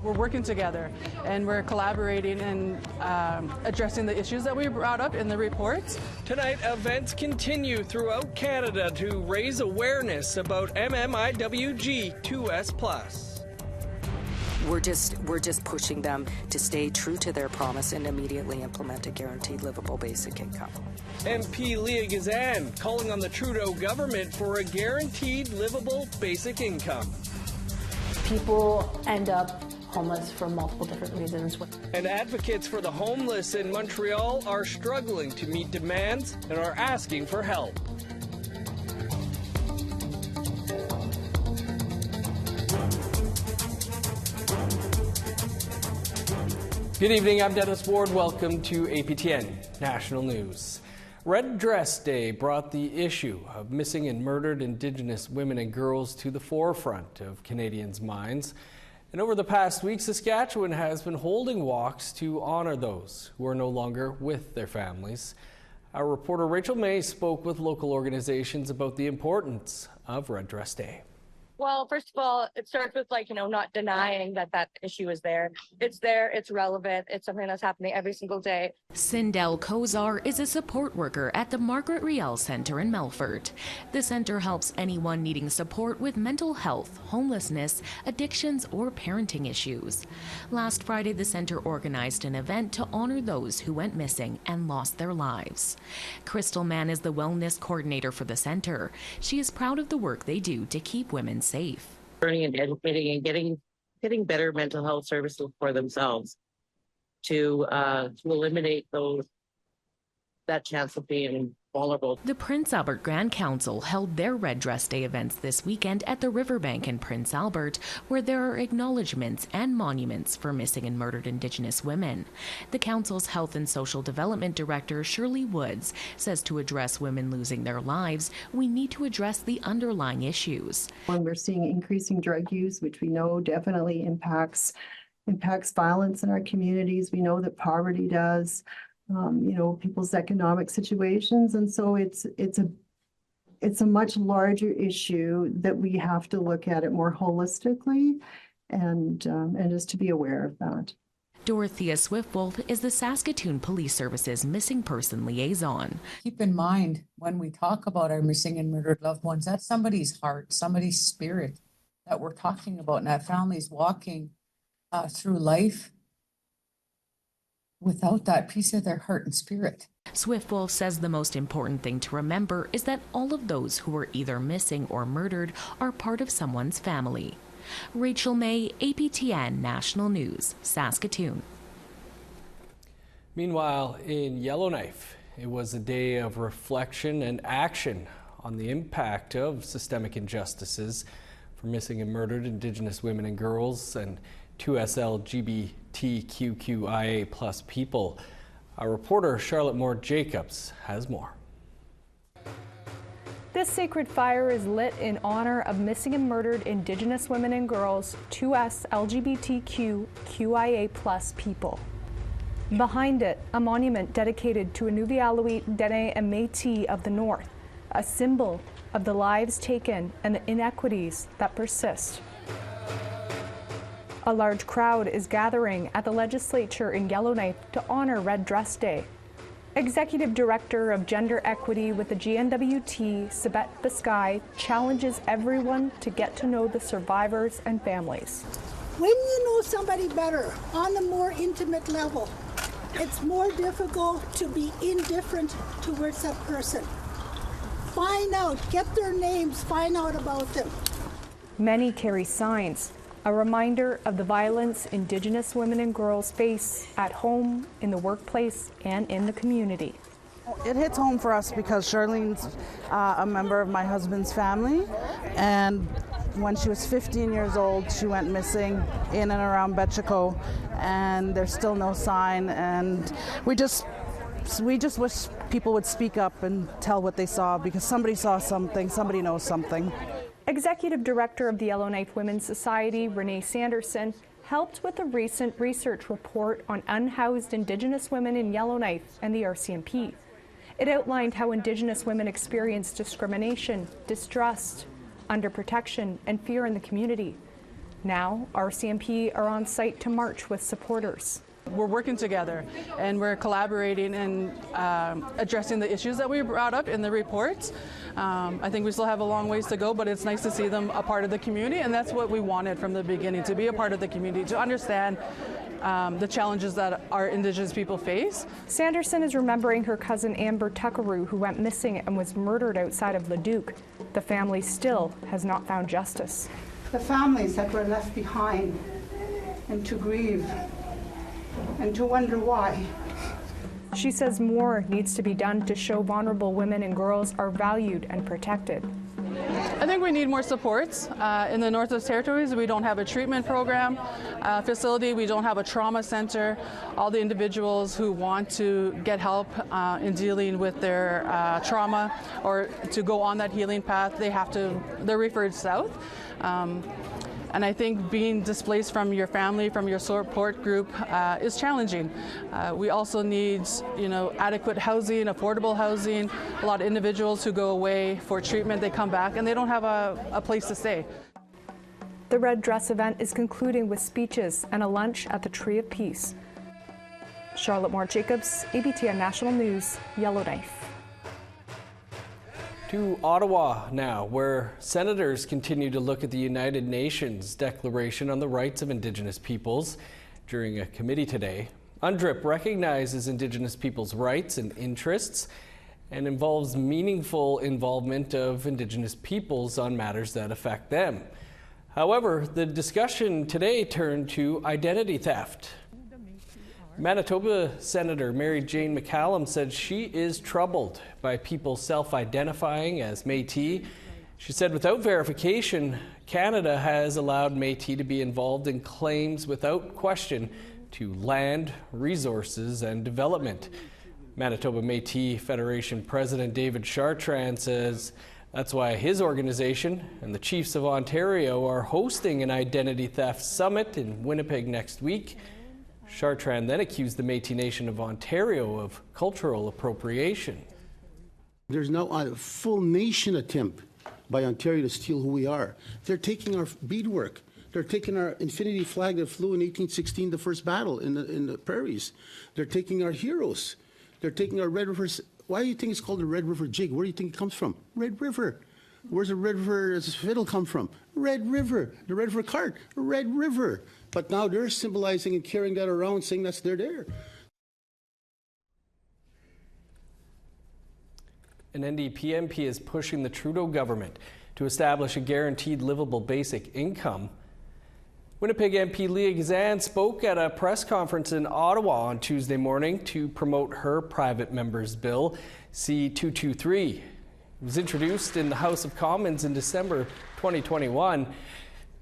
We're working together and we're collaborating and addressing the issues that we brought up in the reports. Tonight, events continue throughout Canada to raise awareness about MMIWG2S+. We're just pushing them to stay true to their promise and immediately implement a guaranteed livable basic income. MP Leah Gazan calling on the Trudeau government for a guaranteed livable basic income. People end up homeless for multiple different reasons. And advocates for the homeless in Montreal are struggling to meet demands and are asking for help. Good evening, I'm Dennis Ward. Welcome to APTN National News. Red Dress Day brought the issue of missing and murdered Indigenous women and girls to the forefront of Canadians' minds. And over the past week, Saskatchewan has been holding walks to honor those who are no longer with their families. Our reporter Rachel May spoke with local organizations about the importance of Red Dress Day. Well, first of all, it starts with not denying that issue is there. It's there, it's relevant, it's something that's happening every single day. Sindel Kozar is a support worker at the Margaret Riel Centre in Melfort. The centre helps anyone needing support with mental health, homelessness, addictions, or parenting issues. Last Friday, the centre organized an event to honor those who went missing and lost their lives. Crystal Mann is the wellness coordinator for the centre. She is proud of the work they do to keep women safe. Learning and educating and getting better mental health services for themselves to eliminate that chance of being vulnerable. The Prince Albert Grand Council held their Red Dress Day events this weekend at the Riverbank in Prince Albert, where there are acknowledgements and monuments for missing and murdered Indigenous women. The council's Health and Social Development Director, Shirley Woods, says to address women losing their lives, we need to address the underlying issues. When we're seeing increasing drug use, which we know definitely impacts violence in our communities, we know that poverty does. People's economic situations. And so it's a much larger issue that we have to look at it more holistically and just to be aware of that. Dorothea Swiftwolf is the Saskatoon Police Service's missing person liaison. Keep in mind, when we talk about our missing and murdered loved ones, that's somebody's heart, somebody's spirit that we're talking about, and that family's walking through life without that piece of their heart and spirit. Swiftwolf says the most important thing to remember is that all of those who are either missing or murdered are part of someone's family. Rachel May, APTN National News, Saskatoon. Meanwhile, in Yellowknife, it was a day of reflection and action on the impact of systemic injustices for missing and murdered Indigenous women and girls and 2S LGBTQIA+ people. Our reporter Charlotte Moore Jacobs has more. This sacred fire is lit in honor of missing and murdered Indigenous women and girls, 2S LGBTQIA+ people. Behind it, a monument dedicated to Inuvialuit, Dene, and Métis of the North, a symbol of the lives taken and the inequities that persist. A large crowd is gathering at the legislature in Yellowknife to honor Red Dress Day. Executive Director of Gender Equity with the GNWT, Sabet Biscay, challenges everyone to get to know the survivors and families. When you know somebody better on a more intimate level, it's more difficult to be indifferent towards that person. Find out, get their names, find out about them. Many carry signs, a reminder of the violence Indigenous women and girls face at home, in the workplace, and in the community. It hits home for us because Charlene's a member of my husband's family, and when she was 15 years old, she went missing in and around Betchico, and there's still no sign, and we just wish people would speak up and tell what they saw, because somebody saw something, somebody knows something. Executive Director of the Yellowknife Women's Society, Renee Sanderson, helped with a recent research report on unhoused Indigenous women in Yellowknife and the RCMP. It outlined how Indigenous women experience discrimination, distrust, underprotection, and fear in the community. Now, RCMP are on site to march with supporters. We're working together and we're collaborating and addressing the issues that we brought up in the reports. I think we still have a long ways to go, but it's nice to see them a part of the community, and that's what we wanted from the beginning, to be a part of the community, to understand the challenges that our Indigenous people face. Sanderson is remembering her cousin Amber Tuckaroo, who went missing and was murdered outside of Leduc. The family still has not found justice. The families that were left behind, and to grieve and to wonder why. She says more needs to be done to show vulnerable women and girls are valued and protected. I think we need more supports. In the Northwest Territories, we don't have a treatment program facility, we don't have a trauma center. All the individuals who want to get help in dealing with their trauma or to go on that healing path, they're referred south. And I think being displaced from your family, from your support group, is challenging. We also need, adequate housing, affordable housing. A lot of individuals who go away for treatment, they come back and they don't have a place to stay. The Red Dress event is concluding with speeches and a lunch at the Tree of Peace. Charlotte Moore-Jacobs, APTN National News, Yellowknife. To Ottawa now, where senators continue to look at the United Nations Declaration on the Rights of Indigenous Peoples. During a committee today, UNDRIP recognizes Indigenous peoples' rights and interests and involves meaningful involvement of Indigenous peoples on matters that affect them. However, the discussion today turned to identity theft. Manitoba Senator Mary Jane McCallum said she is troubled by people self-identifying as Métis. She said without verification, Canada has allowed Métis to be involved in claims without question to land, resources and development. Manitoba Métis Federation President David Chartrand says that's why his organization and the Chiefs of Ontario are hosting an identity theft summit in Winnipeg next week. Chartrand then accused the Métis Nation of Ontario of cultural appropriation. There's now a full nation attempt by Ontario to steal who we are. They're taking our beadwork. They're taking our infinity flag that flew in 1816, the first battle in the prairies. They're taking our heroes. They're taking our Red River. Why do you think it's called the Red River Jig? Where do you think it comes from? Red River. Where's the Red River fiddle come from? Red River. The Red River cart. Red River. But now they're symbolizing and carrying that around, saying that's they're there. An NDP MP is pushing the Trudeau government to establish a guaranteed livable basic income. Winnipeg MP Leah Gazan spoke at a press conference in Ottawa on Tuesday morning to promote her private member's bill, C-223. It was introduced in the House of Commons in December 2021.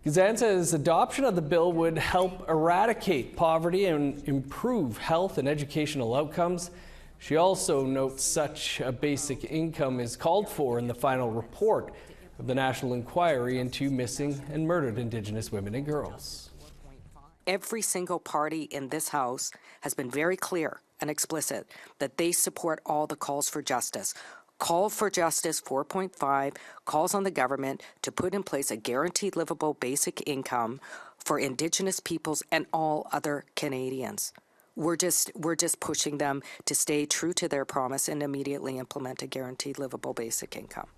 Gazan says adoption of the bill would help eradicate poverty and improve health and educational outcomes. She also notes such a basic income is called for in the final report of the National Inquiry into Missing and Murdered Indigenous Women and Girls. Every single party in this House has been very clear and explicit that they support all the calls for justice. Call for Justice 4.5 calls on the government to put in place a guaranteed livable basic income for Indigenous peoples and all other Canadians. We're just pushing them to stay true to their promise and immediately implement a guaranteed livable basic income.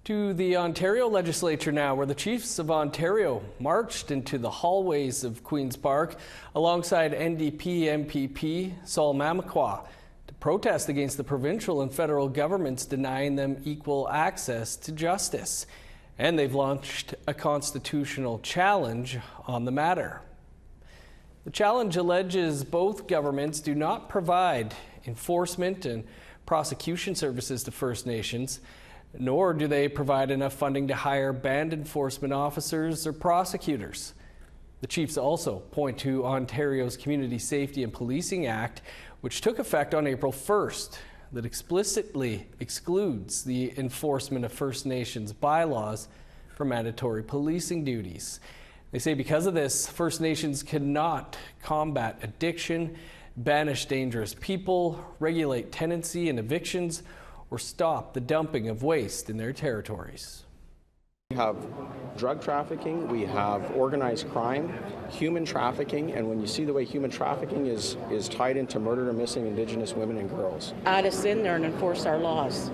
To the Ontario Legislature now, where the Chiefs of Ontario marched into the hallways of Queen's Park alongside NDP MPP Saul Mamakwa to protest against the provincial and federal governments denying them equal access to justice. And they've launched a constitutional challenge on the matter. The challenge alleges both governments do not provide enforcement and prosecution services to First Nations, nor do they provide enough funding to hire band enforcement officers or prosecutors. The Chiefs also point to Ontario's Community Safety and Policing Act, which took effect on April 1st, that explicitly excludes the enforcement of First Nations bylaws from mandatory policing duties. They say because of this, First Nations cannot combat addiction, banish dangerous people, regulate tenancy and evictions, or stop the dumping of waste in their territories. We have drug trafficking, we have organized crime, human trafficking, and when you see the way human trafficking is tied into murdered or missing Indigenous women and girls. Add us in there and enforce our laws.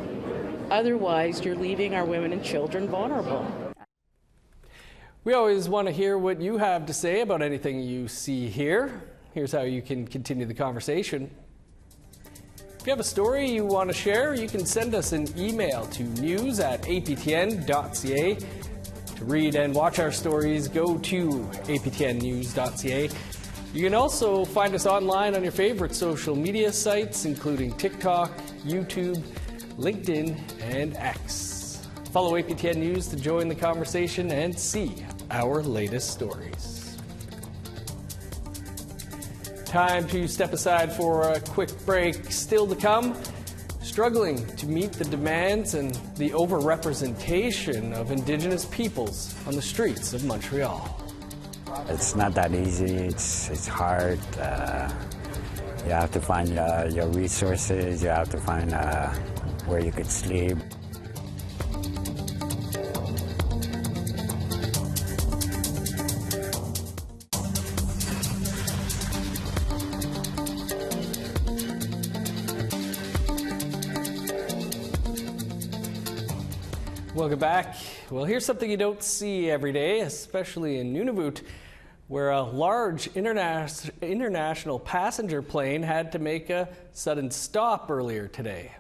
Otherwise, you're leaving our women and children vulnerable. We always want to hear what you have to say about anything you see here. Here's how you can continue the conversation. If you have a story you want to share, you can send us an email to news@aptn.ca. To read and watch our stories, go to aptnnews.ca. You can also find us online on your favorite social media sites, including TikTok, YouTube, LinkedIn, and X. Follow APTN News to join the conversation and see our latest stories. Time to step aside for a quick break. Still to come, struggling to meet the demands and the overrepresentation of Indigenous peoples on the streets of Montreal. It's not that easy. It's hard. You have to find your resources. You have to find where you could sleep. Welcome back. Well, here's something you don't see every day, especially in Nunavut, where a large international passenger plane had to make a sudden stop earlier today.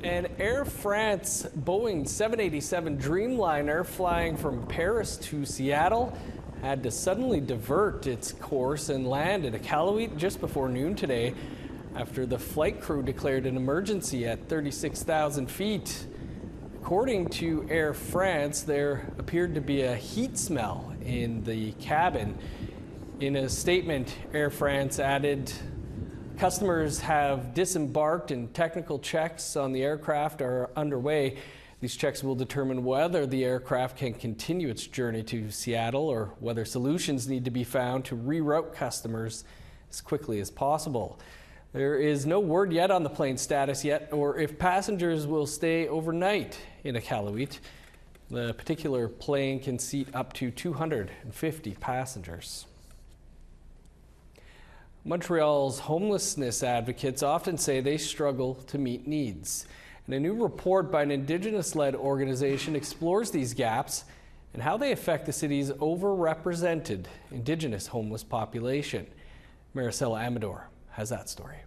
An Air France Boeing 787 Dreamliner flying from Paris to Seattle had to suddenly divert its course and land at Iqaluit just before noon today after the flight crew declared an emergency at 36,000 feet. According to Air France, there appeared to be a heat smell in the cabin. In a statement, Air France added, "Customers have disembarked and technical checks on the aircraft are underway. These checks will determine whether the aircraft can continue its journey to Seattle or whether solutions need to be found to reroute customers as quickly as possible." There is no word yet on the plane's status yet or if passengers will stay overnight in Iqaluit. The particular plane can seat up to 250 passengers. Montreal's homelessness advocates often say they struggle to meet needs. And a new report by an Indigenous-led organization explores these gaps and how they affect the city's overrepresented Indigenous homeless population. Maricela Amador has that story.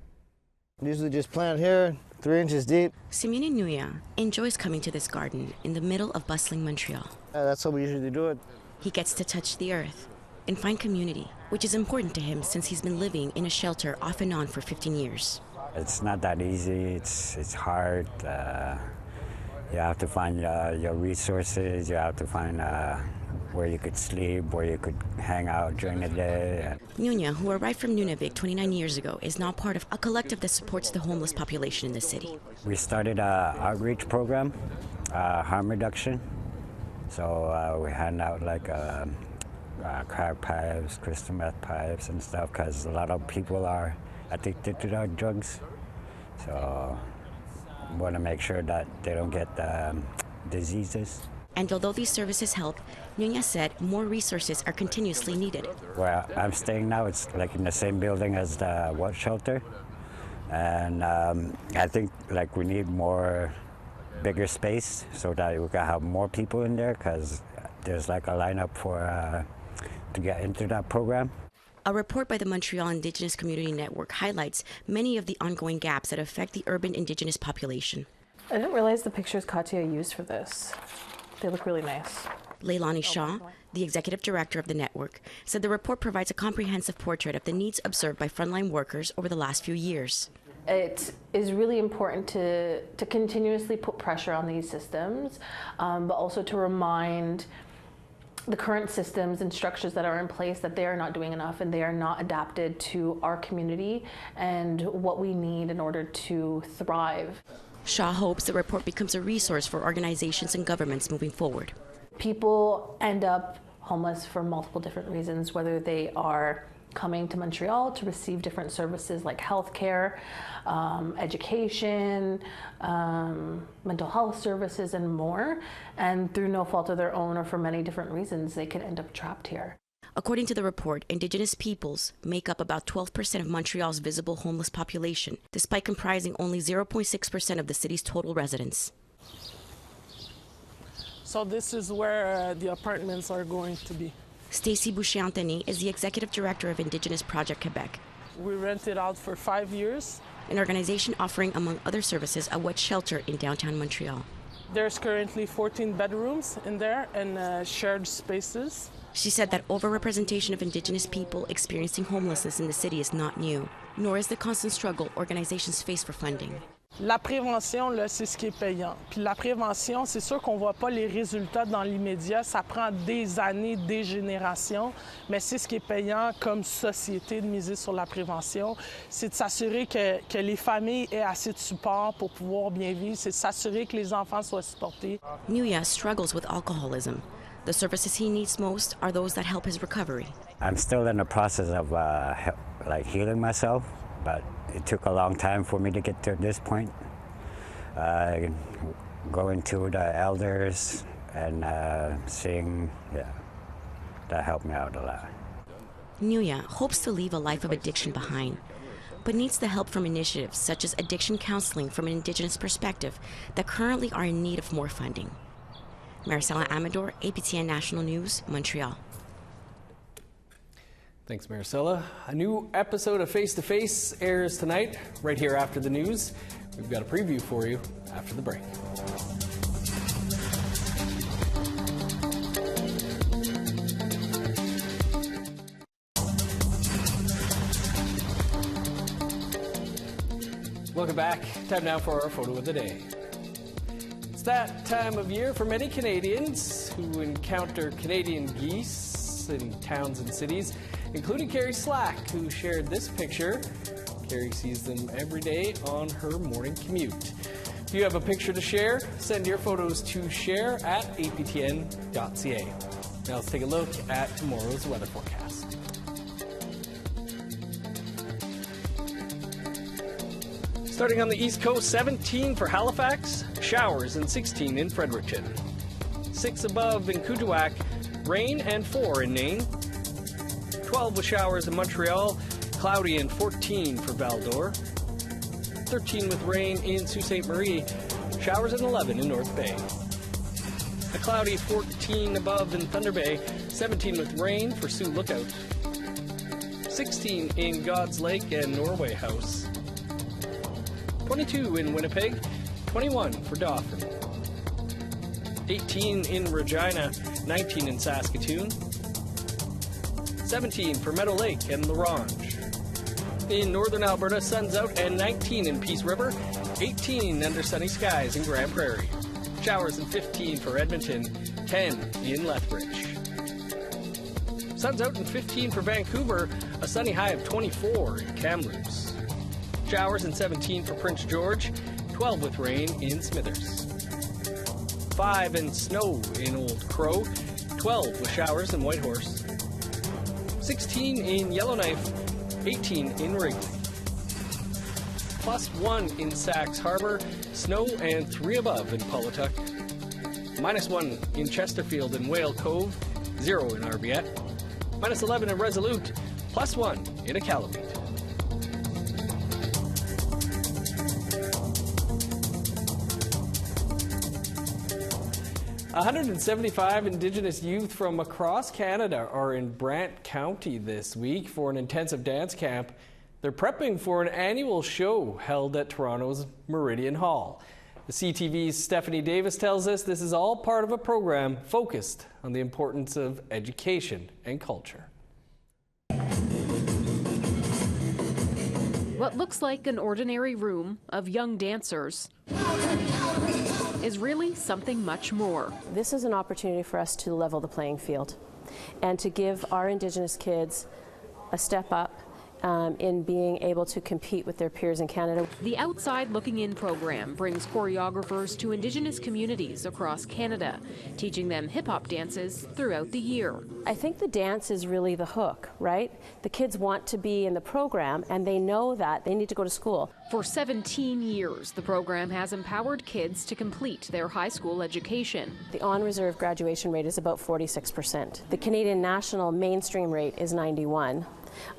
Usually just plant here, 3 inches deep. Simeon Nuya enjoys coming to this garden in the middle of bustling Montreal. That's how we usually do it. He gets to touch the earth and find community, which is important to him since he's been living in a shelter off and on for 15 years. It's not that easy. It's hard. You have to find your resources. You have to find where you could sleep, where you could hang out during the day. Nunya, who arrived from Nunavik 29 years ago, is now part of a collective that supports the homeless population in the city. We started an outreach program, harm reduction. So we hand out like crack pipes, crystal meth pipes and stuff because a lot of people are addicted to drugs. So we want to make sure that they don't get diseases. And although these services help, Nunya said more resources are continuously needed. Where I'm staying now, it's like in the same building as the watch shelter. And I think like we need bigger space so that we can have more people in there because there's like a lineup for to get into that program. A report by the Montreal Indigenous Community Network highlights many of the ongoing gaps that affect the urban Indigenous population. I didn't realize the pictures Katya used for this. They look really nice. Leilani Shaw, the executive director of the network, said the report provides a comprehensive portrait of the needs observed by frontline workers over the last few years. It is really important to continuously put pressure on these systems, but also to remind the current systems and structures that are in place that they are not doing enough and they are not adapted to our community and what we need in order to thrive. Shaw hopes the report becomes a resource for organizations and governments moving forward. People end up homeless for multiple different reasons, whether they are coming to Montreal to receive different services like healthcare, education, mental health services, and more. And through no fault of their own or for many different reasons, they could end up trapped here. According to the report, Indigenous peoples make up about 12% of Montreal's visible homeless population, despite comprising only 0.6% of the city's total residents. So this is where the apartments are going to be. Stacy Boucher-Antony is the executive director of Indigenous Project Quebec. We rent it out for 5 years. An organization offering, among other services, a wet shelter in downtown Montreal. There's currently 14 bedrooms in there and shared spaces. She said that overrepresentation of Indigenous people experiencing homelessness in the city is not new, nor is the constant struggle organizations face for funding. La prévention, là, c'est ce qui est payant. Puis la prévention, c'est sûr qu'on ne voit pas les résultats dans l'immédiat. Ça prend des années, des générations. Mais c'est ce qui est payant comme société de miser sur la prévention. C'est de s'assurer que les familles aient assez de support pour pouvoir bien vivre. C'est de s'assurer que les enfants soient supportés. Nuya struggles with alcoholism. The services he needs most are those that help his recovery. I'm still in the process of healing myself, but it took a long time for me to get to this point. Going to the elders and seeing, that helped me out a lot. Nuya hopes to leave a life of addiction behind, but needs the help from initiatives such as addiction counseling from an Indigenous perspective that currently are in need of more funding. Maricela Amador, APTN National News, Montreal. Thanks, Maricela. A new episode of Face to Face airs tonight, right here after the news. We've got a preview for you after the break. Welcome back. Time now for our photo of the day. It's that time of year for many Canadians who encounter Canadian geese in towns and cities, including Carrie Slack, who shared this picture. Carrie sees them every day on her morning commute. If you have a picture to share, send your photos to share@aptn.ca. Now let's take a look at tomorrow's weather forecast. Starting on the East Coast, 17 for Halifax, showers and 16 in Fredericton. 6 above in Kuujjuaq, rain and 4 in Nain. 12 with showers in Montreal, cloudy and 14 for Val-d'Or. 13 with rain in Sault Ste. Marie, showers and 11 in North Bay. A cloudy 14 above in Thunder Bay, 17 with rain for Sioux Lookout. 16 in God's Lake and Norway House. 22 in Winnipeg, 21 for Dauphin. 18 in Regina, 19 in Saskatoon. 17 for Meadow Lake and La Ronge. In northern Alberta, sun's out and 19 in Peace River, 18 under sunny skies in Grand Prairie. Showers and 15 for Edmonton, 10 in Lethbridge. Sun's out and 15 for Vancouver, a sunny high of 24 in Kamloops. Showers and 17 for Prince George, 12 with rain in Smithers. 5 and snow in Old Crow, 12 with showers in Whitehorse. 16 in Yellowknife, 18 in Wrigley. +1 in Sax Harbor, snow and 3 above in Pawatuck. -1 in Chesterfield and Whale Cove, 0 in Arviat. -11 in Resolute, +1 in Iqaluit. 175 Indigenous youth from across Canada are in Brant County this week for an intensive dance camp. They're prepping for an annual show held at Toronto's Meridian Hall. The CTV's Stephanie Davis tells us this is all part of a program focused on the importance of education and culture. What looks like an ordinary room of young dancers is really something much more. This is an opportunity for us to level the playing field and to give our Indigenous kids a step up in being able to compete with their peers in Canada. The Outside Looking In program brings choreographers to Indigenous communities across Canada, teaching them hip-hop dances throughout the year. I think the dance is really the hook, right? The kids want to be in the program and they know that they need to go to school. For 17 years, the program has empowered kids to complete their high school education. The on-reserve graduation rate is about 46%. The Canadian national mainstream rate is 91%.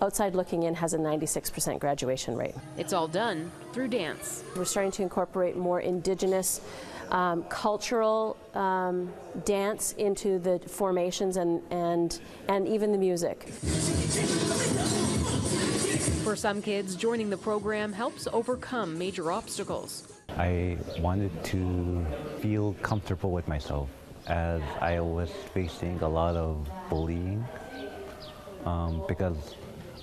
Outside Looking In has a 96% graduation rate. It's all done through dance. We're starting to incorporate more Indigenous cultural dance into the formations and even the music. For some kids, joining the program helps overcome major obstacles. I wanted to feel comfortable with myself as I was facing a lot of bullying because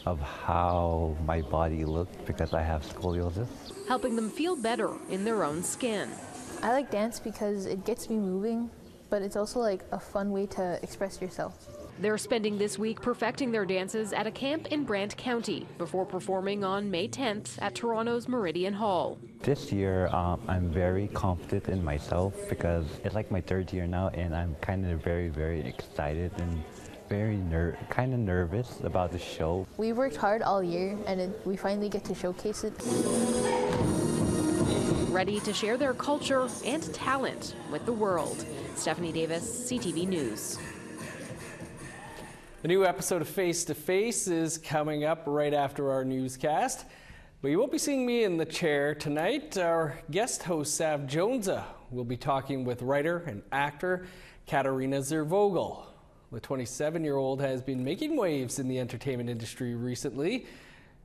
of how my body looked, because I have scoliosis. Helping them feel better in their own skin. I like dance because it gets me moving, but it's also like a fun way to express yourself. They're spending this week perfecting their dances at a camp in Brant County before performing on May 10th at Toronto's Meridian Hall. This year, I'm very confident in myself because it's like my third year now, and I'm kind of very excited and very kind of nervous about the show. We worked hard all year, and we finally get to showcase it. Ready to share their culture and talent with the world. Stephanie Davis, CTV News. A new episode of Face to Face is coming up right after our newscast. But you won't be seeing me in the chair tonight. Our guest host, Sav Jonesa, will be talking with writer and actor Katarina Zervogel. The 27-year-old has been making waves in the entertainment industry recently.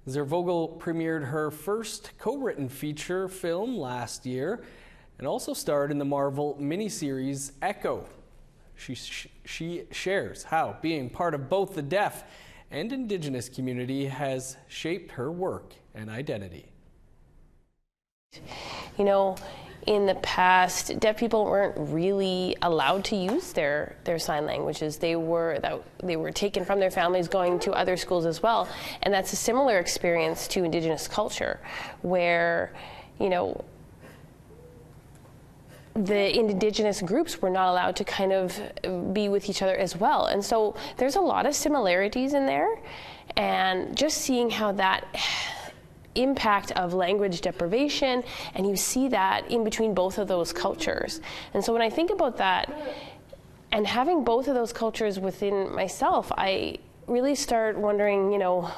Zervogel premiered her first co-written feature film last year and also starred in the Marvel miniseries Echo. She shares how being part of both the deaf and Indigenous community has shaped her work and identity. You know, in the past, deaf people weren't really allowed to use their sign languages. They were taken from their families, going to other schools as well. And that's a similar experience to Indigenous culture, where, you know, the Indigenous groups were not allowed to kind of be with each other as well. And so there's a lot of similarities in there, and just seeing how that impact of language deprivation, and you see that in between both of those cultures. And so when I think about that and having both of those cultures within myself, I really start wondering, you know,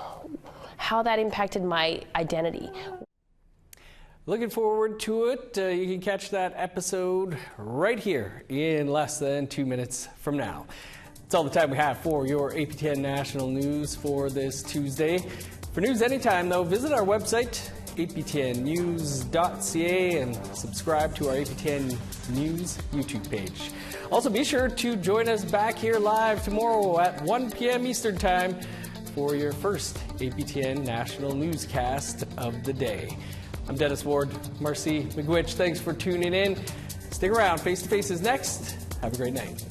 how that impacted my identity. Looking forward to it. You can catch that episode right here in less than 2 minutes from now. That's all the time we have for your APTN National News for this Tuesday. For news anytime, though, visit our website, aptnnews.ca, and subscribe to our APTN News YouTube page. Also, be sure to join us back here live tomorrow at 1 p.m. Eastern Time for your first APTN National Newscast of the day. I'm Dennis Ward. Marcy McGuitch, thanks for tuning in. Stick around. Face to Face is next. Have a great night.